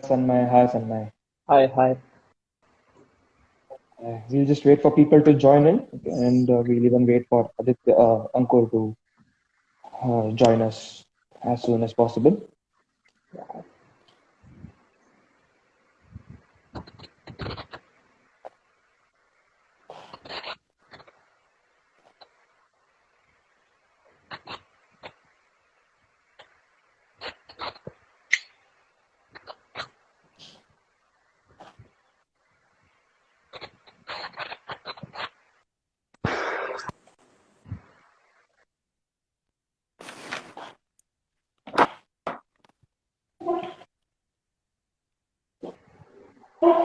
Sanmay. Hi, Sanmay. Hi, hi. We'll just wait for people to join in, okay, and we'll even wait for Aditya, Ankur to join us as soon as possible.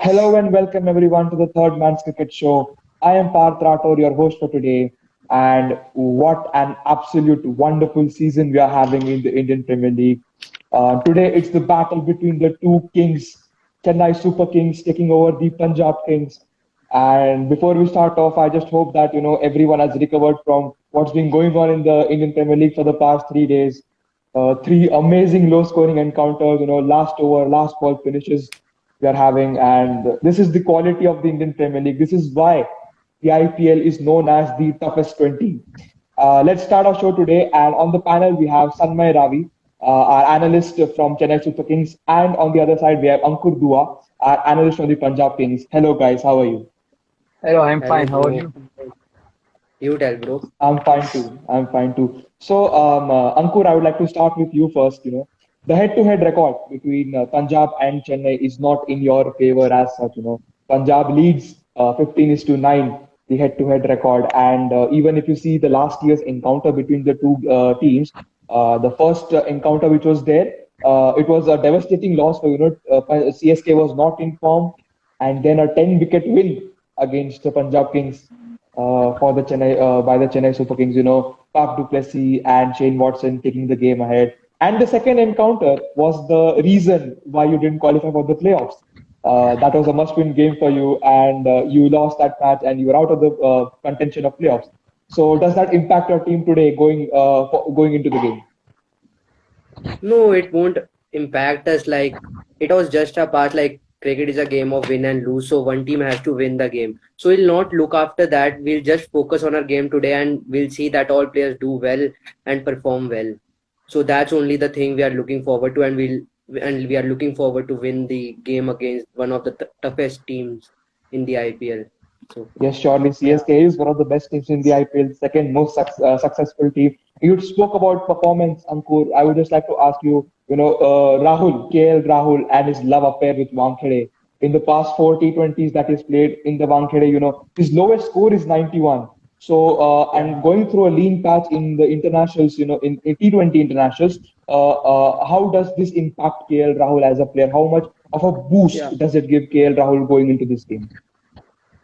Hello and welcome everyone to the Third Man's Cricket Show. I am Parth Rathore, your host for today, and what an absolute wonderful season we are having in the Indian Premier League. Today it's the battle between the two kings, Chennai Super Kings taking over the Punjab Kings. And before we start off, I just hope that everyone has recovered from what's been going on in the Indian Premier League for the past 3 days. Three amazing low-scoring encounters, last over, last ball finishes we are having, and this is the quality of the Indian Premier League. This is why the IPL is known as the toughest 20. Let's start our show today, and on the panel we have Sanmay Ravi, our analyst from Chennai Super Kings, and on the other side we have Ankur Dua, our analyst from the Punjab Kings. Hello, guys. How are you? Hello, I'm Hello, fine. How are bro. you? You tell, bro. I'm fine too. I'm fine too. So, Ankur, I would like to start with you first. The head-to-head record between Punjab and Chennai is not in your favor as such. Punjab leads 15 is to 9, the head-to-head record. And even if you see the last year's encounter between the two teams, the first encounter which was there, it was a devastating loss for CSK was not in form, and then a 10-wicket win against the Punjab Kings for the Chennai by the Chennai Super Kings. Faf du Plessis and Shane Watson taking the game ahead. And the second encounter was the reason why you didn't qualify for the playoffs. That was a must-win game for you, and you lost that match, and you were out of the contention of playoffs. So, does that impact your team today going into the game? No, it won't impact us. Like, it was just a part. Like, cricket is a game of win and lose. So, one team has to win the game. So, we'll not look after that. We'll just focus on our game today and we'll see that all players do well and perform well. So, that's only the thing we are looking forward to. And we are looking forward to win the game against one of the toughest teams in the IPL. So, Yes, surely CSK is one of the best teams in the IPL, second most successful team. You spoke about performance, Ankur. I would just like to ask you, Rahul, KL Rahul, and his love affair with Wankhede. In the past four T20s that he's played in the Wankhede, his lowest score is 91. So, and going through a lean patch in the internationals, in T20 internationals, how does this impact KL Rahul as a player? How much of a yeah. boost does it give KL Rahul going into this game?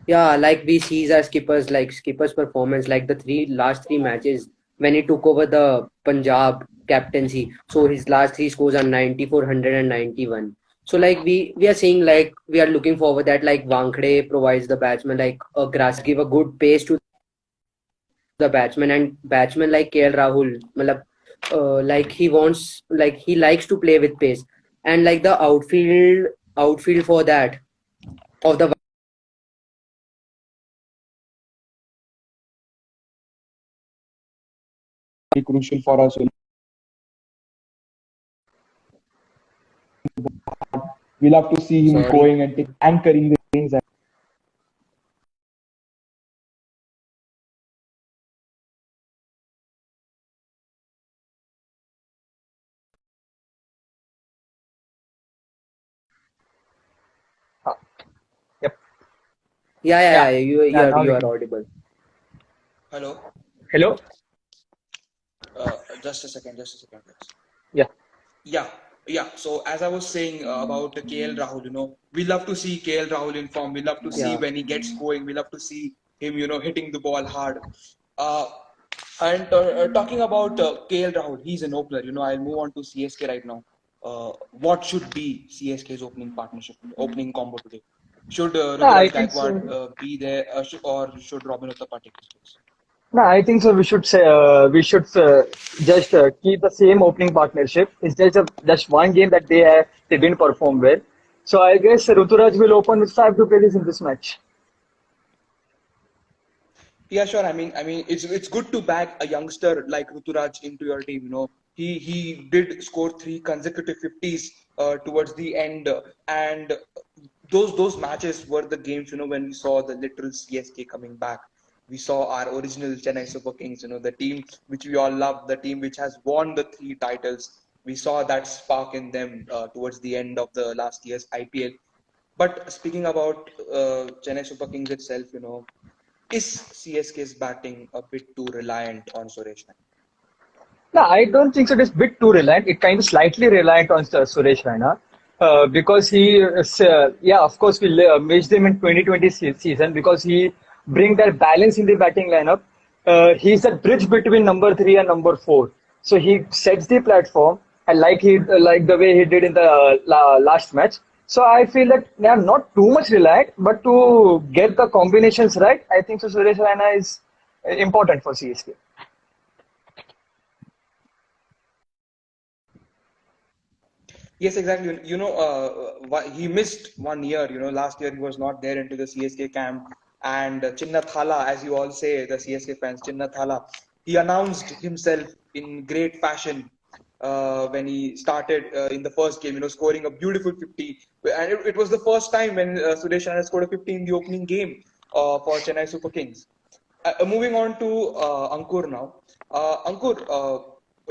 Yeah, like we see as skippers, like skippers' performance, like the last three matches when he took over the Punjab captaincy. So his last three scores are 94, 100, and 91. So like we are saying like we are looking forward that like Wankhede provides the batsman like a grass give a good pace to the batsman and batsman like KL Rahul, like he wants like he likes to play with pace and like the outfield for that of the Crucial for us. We love to see him sorry. going and anchoring the things. Ah, yep. Yeah. Yeah. You Yeah. are Now you we are can. audible. Hello. Hello. Just a second, guys. Yeah. Yeah, yeah. So as I was saying about KL Rahul, we love to see KL Rahul in form. We love to see Yeah. when he gets going. We love to see him, hitting the ball hard. Uh, and talking about KL Rahul, he's an opener. I'll move on to CSK right now. What should be CSK's opening partnership, opening combo today? Should No, I Ruturaj think Gaikwad so. be there, or should Robin Uthappa take his place? No, I think so. We should say we should just keep the same opening partnership. It's just one game that they didn't perform well. So I guess Ruturaj will open with 5 to 10 in this match. Yeah, sure. I mean, it's good to back a youngster like Ruturaj into your team. He did score three consecutive 50s towards the end, and those matches were the games. When we saw the literal CSK coming back, we saw our original Chennai Super Kings. The team which we all love, the team which has won the three titles. We saw that spark in them towards the end of the last year's IPL. But speaking about Chennai Super Kings itself, is CSK's batting a bit too reliant on Suresh Raina? No, I don't think so. It is bit too reliant. It kind of slightly reliant on Suresh Raina. Because yeah, of course, we missed him in 2020 season because he bring that balance in the batting lineup. He's that bridge between number three and number four. So he sets the platform, and like the way he did in the last match. So I feel that they are not too much reliant, but to get the combinations right, I think so. Suresh Raina is important for CSK. Yes, exactly. He missed 1 year. Last year he was not there into the CSK camp. And Chinna Thala, as you all say, the CSK fans, Chinna Thala, he announced himself in great fashion when he started in the first game, scoring a beautiful 50. And it was the first time when Suresh Raina scored a 50 in the opening game for Chennai Super Kings. Moving on to Ankur now. Ankur,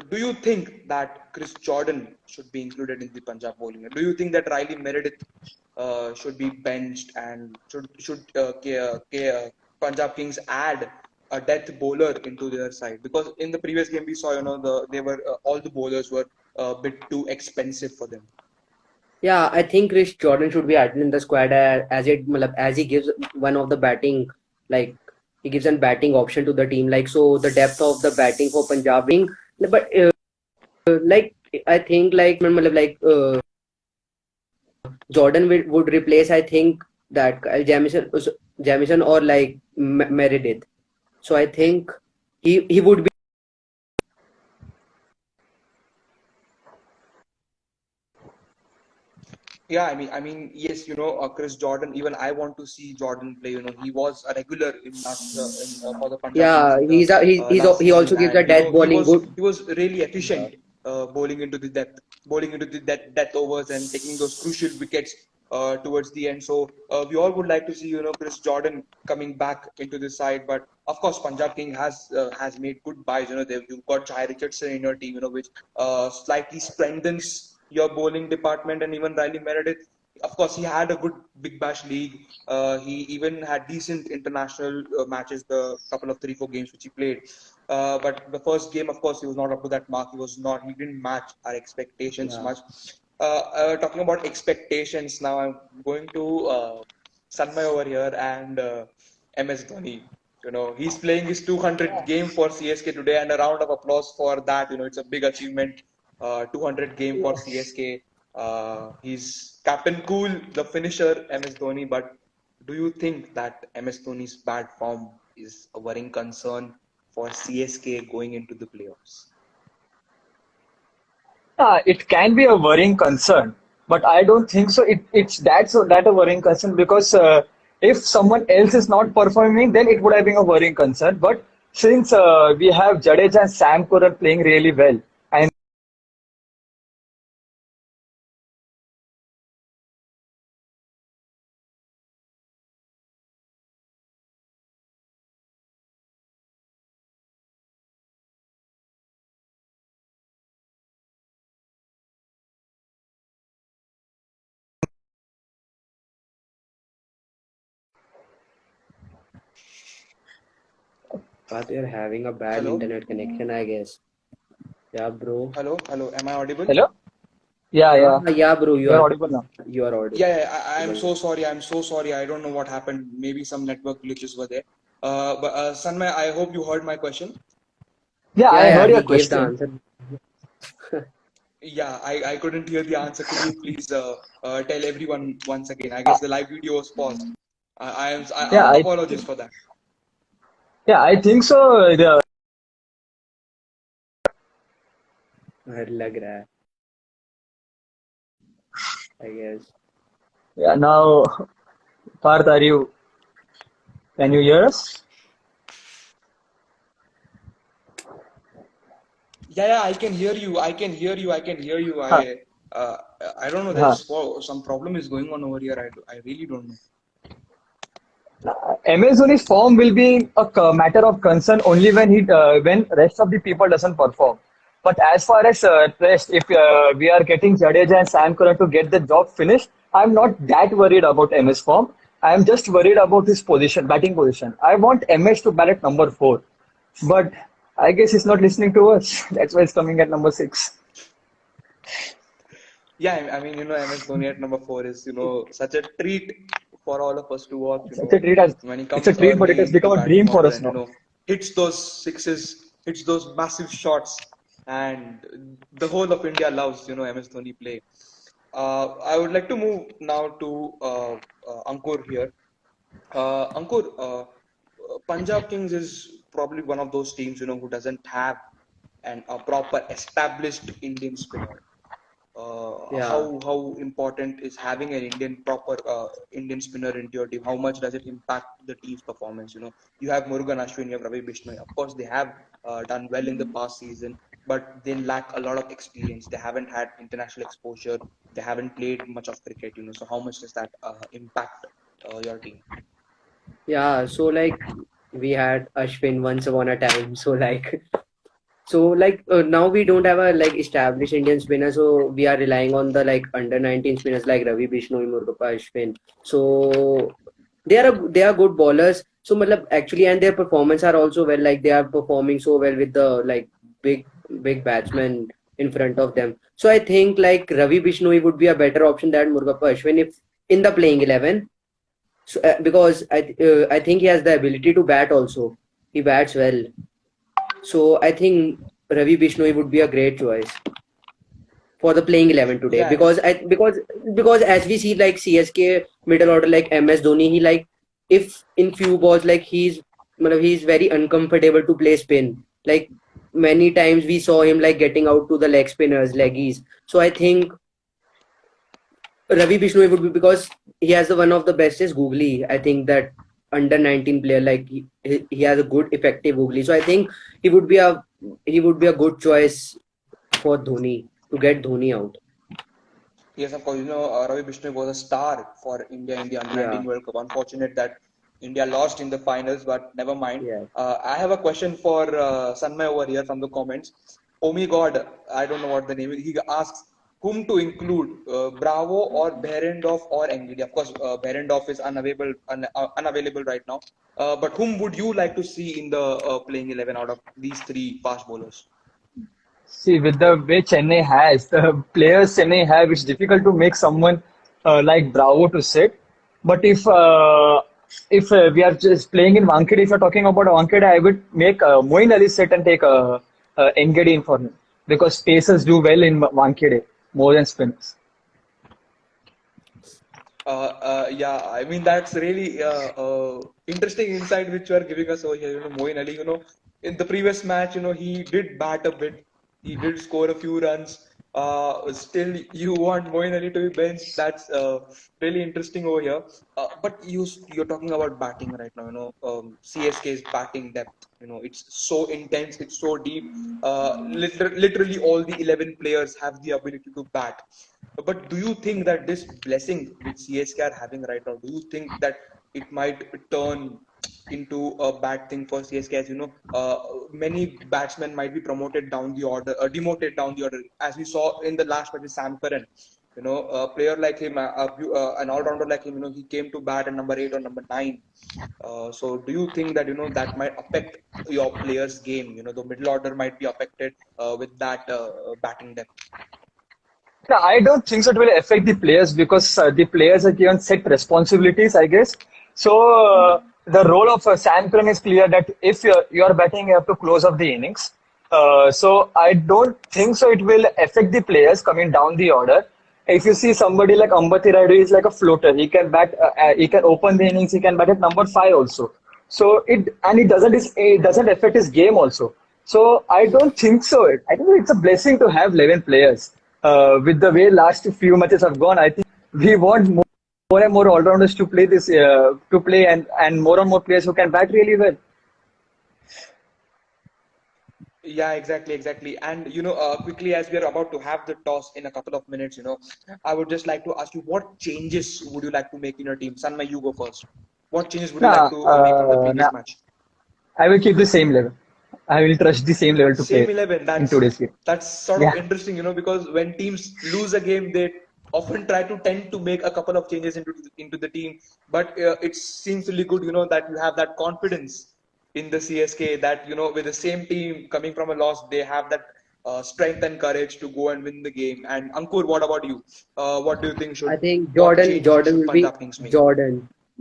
do you think that Chris Jordan should be included in the Punjab bowling? Do you think that Riley Meredith should be benched, and should Punjab Kings add a death bowler into their side? Because in the previous game we saw, they were all the bowlers were a bit too expensive for them. Yeah, I think Chris Jordan should be added in the squad as he gives one of the batting, like he gives a batting option to the team. Like, so the depth of the batting for Punjab, but like I think Jordan would replace, I think, that Kyle Jamison or like Meredith. So I think he would be. Yeah, I mean, yes, Chris Jordan. Even I want to see Jordan play. He was a regular for the Punjab Kings Yeah, in the last he season, also gives the and death he bowling was good. he was really Yeah. efficient bowling into the death overs and taking those crucial wickets towards the end. So we all would like to see Chris Jordan coming back into the side. But of course, Punjab King has made good buys. You've got Jai Richardson in your team, which slightly strengthens your bowling department, and even Riley Meredith. Of course, he had a good Big Bash league. He even had decent international matches, the couple of 3-4 games which he played. But the first game, of course, he was not up to that mark. He was not. He didn't match our expectations Yeah. much. Talking about expectations, now I'm going to Sanmay over here and MS Dhoni. He's playing his 200th game for CSK today, and a round of applause for that. It's a big achievement. 200 game for CSK. He's Captain Cool, the finisher, MS Dhoni. But do you think that MS Dhoni's bad form is a worrying concern for CSK going into the playoffs? It can be a worrying concern, but I don't think so. That a worrying concern because if someone else is not performing, then it would have been a worrying concern. But since we have Jadeja and Sam Curran playing really well, and But you're having a bad Hello, internet connection, I guess. Yeah, bro. hello. Am I audible? hello, yeah, yeah, Yeah, bro. you're audible now. You are audible Yeah, I'm so now. sorry. I'm so sorry. I don't know what happened. Maybe some network glitches were there. But Sanmay, I hope you heard my question. Yeah, I Yeah, heard your he gave the question. answer. Yeah, I couldn't hear the answer. Could you please tell everyone once again? I guess the live video was paused. Yeah, Apologies for that. I think so. लग रहा है, I guess. Yeah, now, Parth, can you hear us? Yeah, I can hear you. I can hear you. I can hear you. Huh. Uh, I don't know. Huh. Some problem is going on over here. I really don't know. MS Dhoni's form will be a matter of concern only when rest of the people doesn't perform. But as far as rest, if we are getting Jadeja and Sam Curran to get the job finished, I'm not that worried about MS form. I'm just worried about his position, batting position. I want MS to bat at number 4, but I guess he's not listening to us. That's why he's coming at number 6. Yeah, I mean, MS Dhoni at number 4 is, such a treat for all of us to watch, Such a treat as when he it's a comes treat, but it early has into the become a dream batting for order us and, now. hits those sixes, hits those massive shots, and the whole of India loves, MS Dhoni play. I would like to move now to Ankur here. Ankur, Punjab Kings is probably one of those teams, who doesn't have a proper established Indian spinner. Yeah. How important is having an proper Indian spinner into your team? How much does it impact the team's performance? You have Murugan Ashwin, you have Ravi Bishnoi. Of course, they have done well in the past season, but they lack a lot of experience. They haven't had international exposure. They haven't played much of cricket. So how much does that impact your team? Yeah. So like we had Ashwin once upon a time. So now we don't have a like established Indian spinner, so we are relying on the like under 19 spinners like Ravi Bishnoi, Murugappa Ashwin. So they are good bowlers. So matlab, actually, and their performance are also well. Like they are performing so well with the like big big batsmen in front of them. So I think like Ravi Bishnoi would be a better option than Murugappa Ashwin if in the playing 11. So because I think he has the ability to bat also. He bats well. So I think Ravi Bishnoi would be a great choice for the playing 11 today Yeah, because as we see like CSK middle order like MS Dhoni, he like if in few balls like he's very uncomfortable to play spin, like many times we saw him like getting out to the leg spinners leggies. So I think Ravi Bishnoi would be because he has the one of the bestest googly. I think that under 19 player like he has a good effective googly. So I think he would be a he would be a good choice for Dhoni to get Dhoni out. yes, of course. Ravi Bishnoi was a star for India in the Under Yeah, 19 World Cup. Unfortunate that India lost in the finals, but never mind. yeah. I have a question for Sanmay over here from the comments. Oh my God, I don't know what the name is. He asks whom to include, Bravo or Behrendorff or Engidi. Of course, Behrendorff is unavailable right now. But whom would you like to see in the playing 11 out of these three fast bowlers? See, with the way Chennai has, the players Chennai have, it's difficult to make someone like Bravo to sit. But if we are just playing in Wankhede, if you're talking about Wankhede, I would make Moeen Ali sit and take Engedi in for him because spacers do well in Wankhede more than spinners. Yeah, I mean that's really interesting insight which you are giving us over here. Moeen Ali, in the previous match, he did bat a bit, he did score a few runs. Still, you want Moeen Ali to be benched. That's really interesting over here. But you're talking about batting right now. CSK's batting depth. It's so intense, it's so deep. Literally, all the 11 players have the ability to bat. But do you think that this blessing which CSK are having right now, do you think that it might turn into a bad thing for CSK? As many batsmen might be promoted down the order, demoted down the order, as we saw in the last match with Sam Curran. A player like him, an all-rounder like him, he came to bat at number 8 or number 9. So do you think that that might affect your players' game? The middle order might be affected with that batting depth. No, I don't think so. It will affect the players because the players are given set responsibilities, I guess. So the role of Sam Curran is clear that if you're batting, you have to close up the innings. So I don't think so. It will affect the players coming down the order. If you see somebody like Ambati Rayudu is like a floater. He can he can open the innings. He can bat at number 5 also. So it doesn't affect his game also. So I don't think so. I think it's a blessing to have 11 players. With the way last few matches have gone, I think we want more. more and more all-rounders to play this to play and more players who can bat really well. Yeah, exactly, exactly. And quickly as we are about to have the toss in a couple of minutes, I would just like to ask you, what changes would you like to make in your team? Sanmay, you go first. What changes would you like Nah, to make from the nah, previous match? I will keep the same level. I will trust the same level to Same play 11. in That's today's game. that's sort of Yeah, interesting, because when teams lose a game, they often try to tend to make a couple of changes into the team. But it seems really good, that you have that confidence in the CSK that with the same team coming from a loss, they have that strength and courage to go and win the game. And Ankur, what about you? What do you think I should think what Jordan change Jordan should will be Punjab Kings make?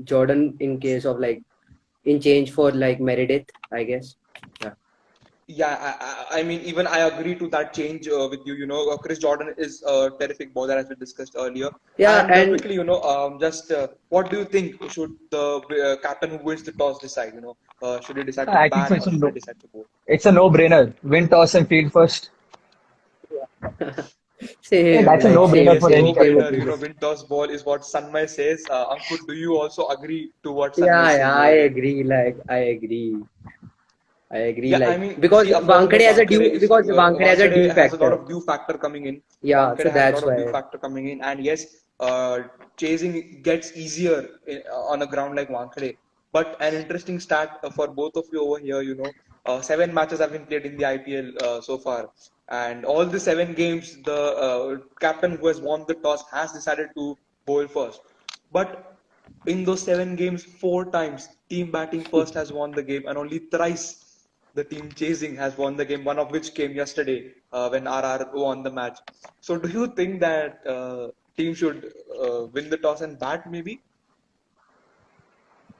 Jordan in case of like in change for like Meredith, I guess. Yeah. Yeah, I mean, even I agree to that change with you. Chris Jordan is a terrific bowler, as we discussed earlier. Yeah, And and quickly, just what do you think should the captain who wins the toss decide? Should he decide to I think so. bat or should he decide to bowl? It's a no-brainer. Win toss and field first. Yeah, same that's a like It's no-brainer same a for same any no-brainer, captain. opinion. win toss ball is what Sanmay says. Ankur, do you also agree to what Sanmay is Yeah, saying yeah, I over here? agree. Like I agree. I agree. Yeah, I Like mean, because see, of course, Wankhede has a due Wankhede has a lot factor. of due factor coming in. Yeah, so Wankhede has a lot that's of due why. factor coming in, and yes, chasing gets easier on a ground like Wankhede. But an interesting stat for both of you over here, 7 matches have been played in the IPL so far, and all the 7 games, the captain who has won the toss has decided to bowl first. But in those 7 games, 4 times team batting first has won the game, and only thrice the team chasing has won the game. One of which came yesterday when RR won the match. So, do you think that team should win the toss and bat? Maybe.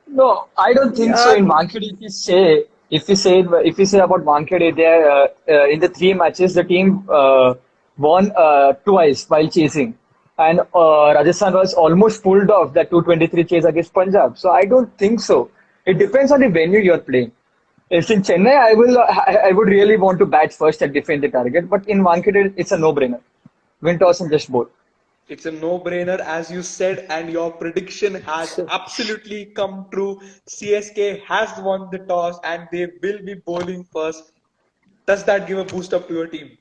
No, I don't think so. Yeah, In Wankhede, if you say about Wankhede, there in the 3 matches, the team won twice while chasing, and Rajasthan was almost pulled off that 223 chase against Punjab. So I don't think so. It depends on the venue you're playing. If in Chennai, I would really want to bat first and defend the target. But in Wankhede, it's a no-brainer. Win toss and just bowl. It's a no-brainer, as you said, and your prediction has so, absolutely come true. CSK has won the toss, and they will be bowling first. Does that give a boost up to your team,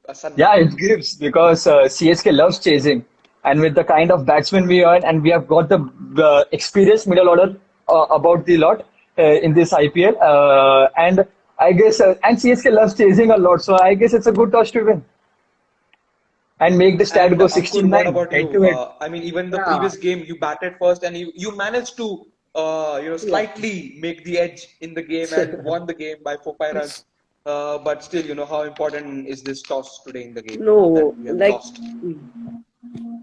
Sanmay? Yeah, it gives because CSK loves chasing, and with the kind of batsmen we earn, and we have got the experienced middle order about the lot in this IPL, and I guess and CSK loves chasing a lot, so I guess it's a good toss to win and make the stat And go Ankur, what 16-9 about head you? to head. I mean, even the yeah. previous game, you batted first, and you managed to Yeah. slightly make the edge in the game and won the game by 4-5 runs. But still, how important is this toss today in the game that No, we have lost?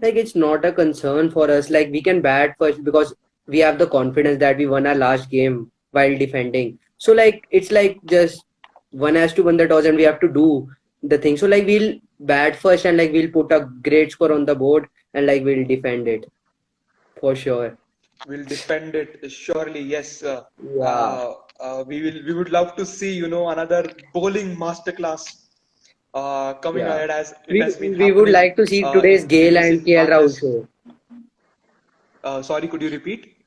like it's not a concern for us. Like we can bat first because we have the confidence that we won our last game while defending. So like it's like just one has to win the toss and we have to do the thing. So like we'll bat first and like we'll put a great score on the board and like we'll defend it for sure. We'll defend it surely. Yes, Yeah. we would love to see another bowling masterclass coming Yeah. ahead as it We has been we would happening like to see today's in Gale and recent KL Rahul matches. show. Sorry, could you repeat?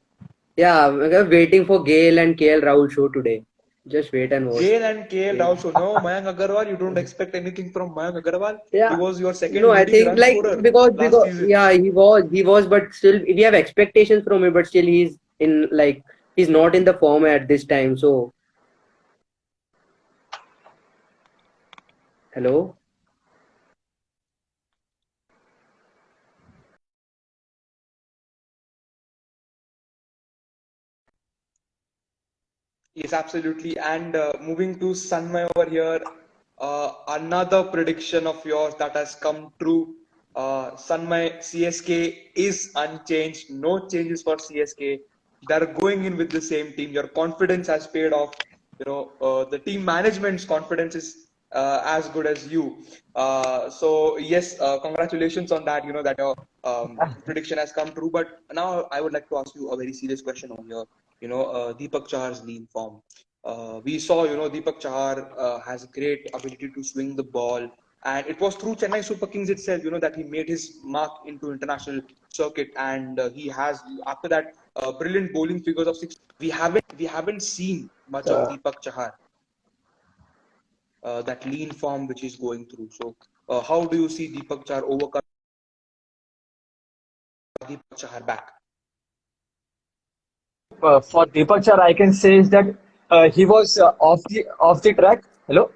Yeah, we're waiting for Gale and KL Rahul show today. Just wait and watch. Gale and KL Yeah. Rahul show. No, Mayank Agarwal, you don't expect anything from Mayank Agarwal. He Yeah. was your No, second I leading think run like scorer last because season. yeah, he was, but still we have expectations from him, but still he's in like he's not in the form at this time. So hello. Yes, absolutely. And moving to Sunmay over here, another prediction of yours that has come true. Sunmay, CSK is unchanged. No changes for CSK. They're going in with the same team. Your confidence has paid off. The team management's confidence is as good as you. So yes, congratulations on that. That your prediction has come true. But now I would like to ask you a very serious question on here. Deepak Chahar's lean form. We saw, Deepak Chahar has great ability to swing the ball, And it was through Chennai Super Kings itself, that he made his mark into international circuit, and he has after that brilliant bowling figures of six. We haven't seen much of Deepak Chahar, that lean form which he's going through. So, how do you see Deepak Chahar overcome Deepak Chahar back? For Deepak Char, I can say is that he was off the track. Hello,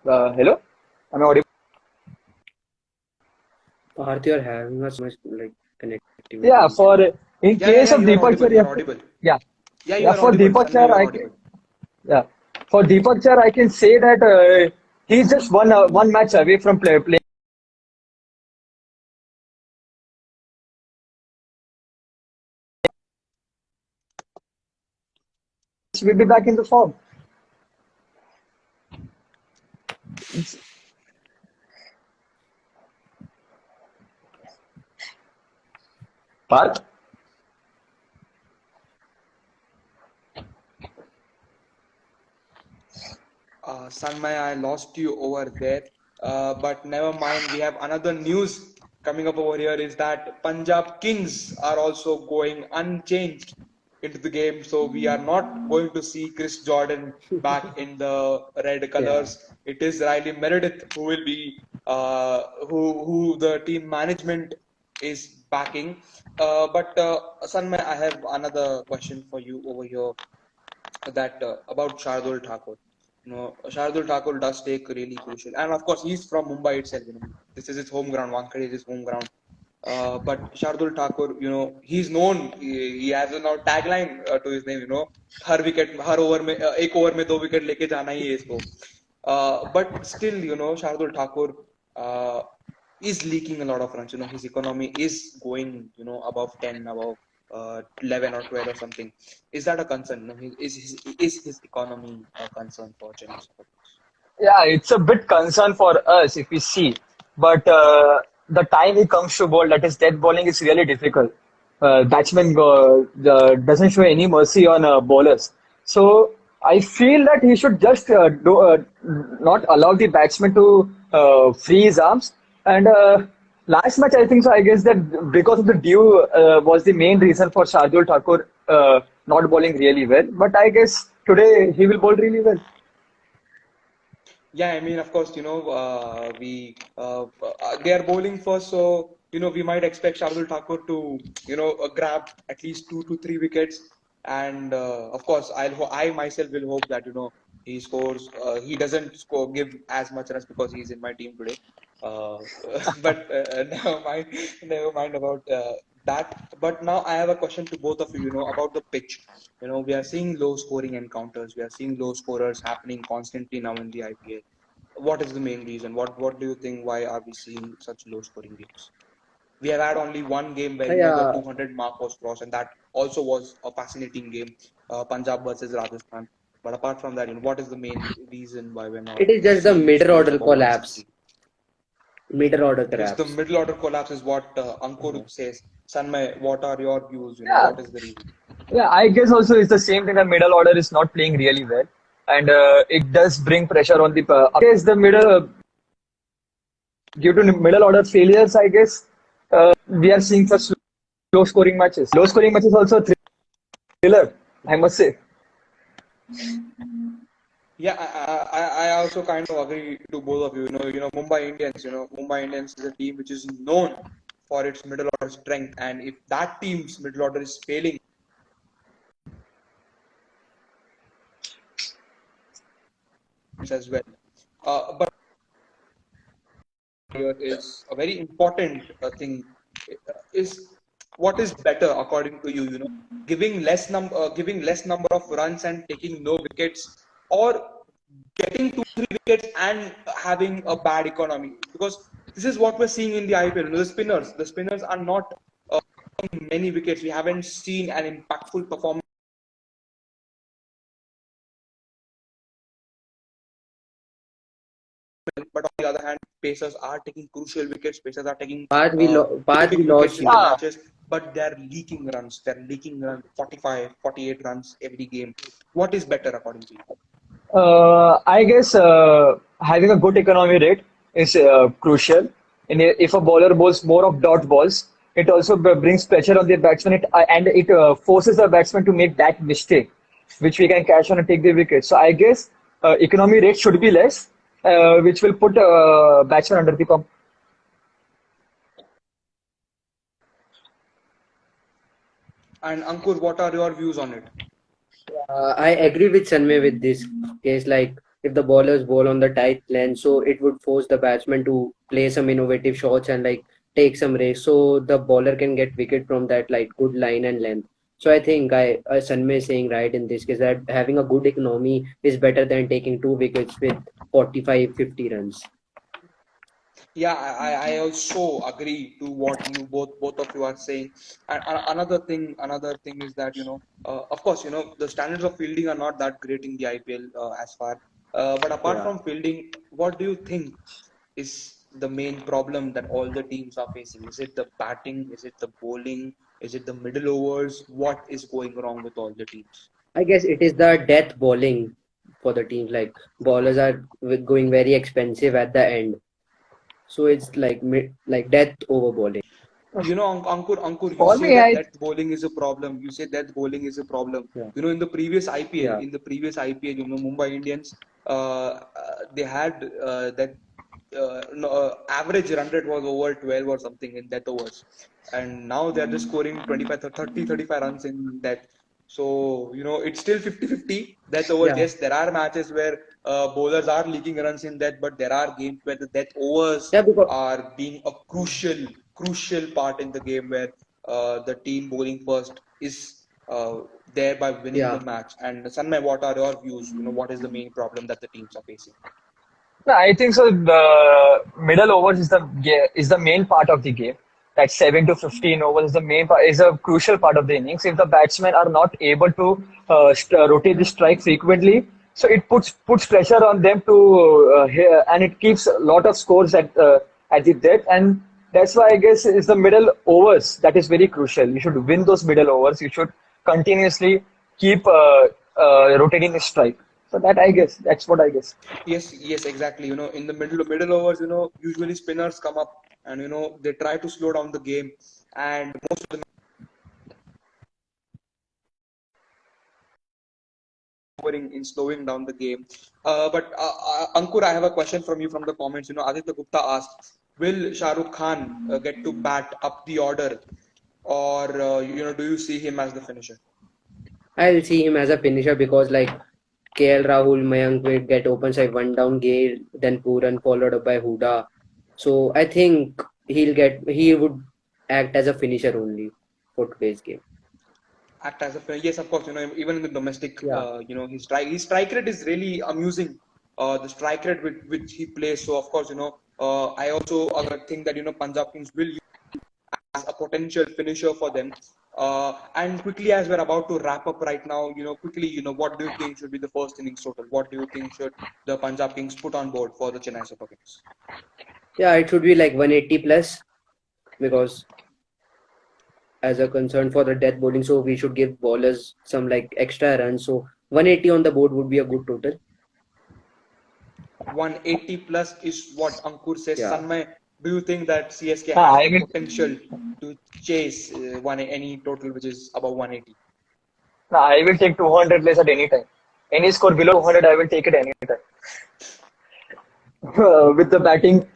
hello. Am I audible? Bharti, you're having us much like connectivity Yeah. For issue. in Yeah, yeah, case yeah. of You are Deepak audible. Char, You are audible. yeah, Yeah, you yeah. are For audible. Deepak Sanjay, Char, you are audible. yeah. For Deepak Char, I can say that he's just one match away from playing. We'll be back in the form. But Sanmay, I lost you over there. But never mind. We have another news coming up over here is that Punjab Kings are also going unchanged into the game. So we are not going to see Chris Jordan back in the red Yeah. colors. It is Riley Meredith who will be who the team management is backing. But Sanmay, I have another question for you over here that about Shardul Thakur. Shardul Thakur does take really crucial, and of course he's from Mumbai itself. This is his home ground. Wankhede is his home ground. But Shardul Thakur, he's known. He has a now tagline to his name. Her wicket her over में एक over में 2 wicket लेके जाना ही है इसको. But still, Shardul Thakur is leaking a lot of runs. His economy is going, above 10, above 11 or 12 or something. Is that a concern? Is his economy a concern for Chennai Super Kings? yeah, it's a bit concern for us if we see. But the time he comes to bowl, that is death bowling, is really difficult. Batsman doesn't show any mercy on bowlers. So I feel that he should just not allow the batsman to free his arms. And last match, I think so. I guess that because of the dew was the main reason for Shardul Thakur not bowling really well. But I guess today he will bowl really well. Yeah, I mean, of course, they are bowling first, so we might expect Shardul Thakur to grab at least 2 to 3 wickets, and of course, I myself will hope that he scores. He doesn't give as much runs because he's in my team today. Uh, but never mind about that. But now I have a question to both of you. About the pitch. We are seeing low scoring encounters. We are seeing low scorers happening constantly now in the IPL. What is the main reason? What do you think? Why are we seeing such low scoring games? We have had only one game where the Yeah, 200 mark was crossed, and that also was a fascinating game, Punjab versus Rajasthan. But apart from that, what is the main reason why we're not it is just the seeing middle scores order above collapse. 160? Middle order Yes, the collapse. middle order collapse is what Ankur Mhm. says. Sanmay, what are your views? Yeah, What is the reason? yeah, I guess also it's the same thing. The middle order is not playing really well, and it does bring pressure on the. I guess the middle due to middle order failures. I guess we are seeing such low scoring matches. Low scoring matches also a thriller, I must say. Yeah, I also kind of agree to both of you. Mumbai Indians. Mumbai Indians is a team which is known for its middle order strength, and if that team's middle order is failing as well, but here is a very important thing. Is what is better according to you? Giving less number of runs and taking no wickets, or getting 2 3 wickets and having a bad economy, because this is what we're seeing in the IPL. The spinners are not taking many wickets. We haven't seen an impactful performance. But on the other hand, pacers are taking crucial wickets. Pacers are taking big, Bharat, we big wickets lost in the you. Ah, matches, but they're leaking runs. They're leaking runs, 45, 48 runs every game. What is better according to you? I guess having a good economy rate is crucial. And if a bowler bowls more of dot balls, it also brings pressure on the batsman, and it forces the batsman to make that mistake, which we can catch on and take the wicket. So I guess economy rate should be less, which will put batsman under the pump. And Ankur, what are your views on it? I agree with Sanmay with this case. Like if the bowlers bowl on the tight length, so it would force the batsman to play some innovative shots and like take some risks, so the bowler can get wicket from that like good line and length. So I think Sanmay is saying right in this case that having a good economy is better than taking two wickets with 45, 50 runs. Yeah, I also agree to what you both of you are saying. And another thing is that of course the standards of fielding are not that great in the IPL as far. But apart Yeah. from fielding, what do you think is the main problem that all the teams are facing? Is it the batting? Is it the bowling? Is it the middle overs? What is going wrong with all the teams? I guess it is the death bowling for the teams. Like bowlers are going very expensive at the end. So it's like like death over bowling. Ankur, you For say me, that I death bowling is a problem. You say death bowling is a problem. Yeah. In the previous IPL, Yeah. Mumbai Indians, they had that no, average run rate was over 12 or something in death overs, and now they're just scoring 25, 30, 35 runs in that. So it's still 50-50 death overs. Yeah. Yes, there are matches where bowlers are leaking runs in that, but there are games where the death overs Yeah, because are being a crucial part in the game where the team bowling first is thereby winning the yeah. match. And Sanmay, what are your views? What is the main problem that the teams are facing? No, I think so. The middle overs is the main part of the game. That 7 to 15 overs is the main part, is a crucial part of the innings. If the batsmen are not able to rotate the strike frequently, so it puts pressure on them to and it keeps a lot of scores at the death. And that's why I guess is the middle overs that is very crucial. You should win those middle overs. You should continuously keep rotating the strike. So that I guess that's what I guess. Yes, exactly. In the middle overs, usually spinners come up and they try to slow down the game, and most of the overing in slowing down the game. But Ankur, I have a question from you from the comments. Aditya Gupta asked, will Shah Rukh Khan get to bat up the order, or do you see him as the finisher? I'll see him as a finisher because like KL Rahul, Mayank will get open side one down Gale, then Pooran followed up by Huda. So I think he would act as a finisher only for today's game. Act as a yes, of course. Even in the domestic, Yeah. his strike rate is really amusing. The strike rate with which he plays. So of course, I also think that Punjab Kings will use as a potential finisher for them. And quickly, as we're about to wrap up right now, quickly, what do you think should be the first innings total? What do you think should the Punjab Kings put on board for the Chennai Super Kings? Yeah, it should be like 180 plus because as a concern for the death bowling, so we should give bowlers some like extra runs. So 180 on the board would be a good total. 180 plus is what Ankur says. Yeah. Sanmay, do you think that CSK Ah, has I the will. potential to chase any total which is above 180? No, I will take 200 less at any time. Any score below 200, I will take it any time. With the batting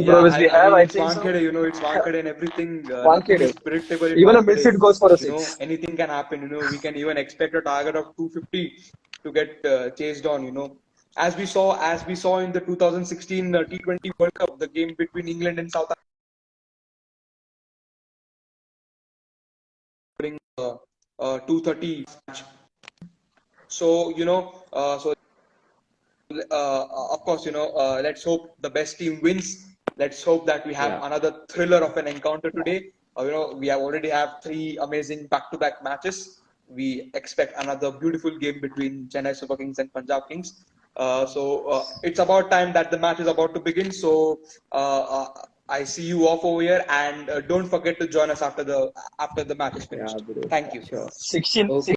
Yeah, prowess we I have, mean I it's think so. Wankhede, it's Wankhede and everything. Nothing is Wankhede. predictable in Even a miss Wankhede. it goes for a six. Anything can happen. We can even expect a target of 250 to get chased on. As we saw in the 2016 T20 World Cup, the game between England and South Africa during 230 match. So of course, let's hope the best team wins. Let's hope that we have Yeah. another thriller of an encounter today. We have already have three amazing back-to-back matches. We expect another beautiful game between Chennai Super Kings and Punjab Kings. So it's about time that the match is about to begin. So I see you off over here, and don't forget to join us after the match is Yeah, finished. bro. Thank you. Sure. 16, Okay.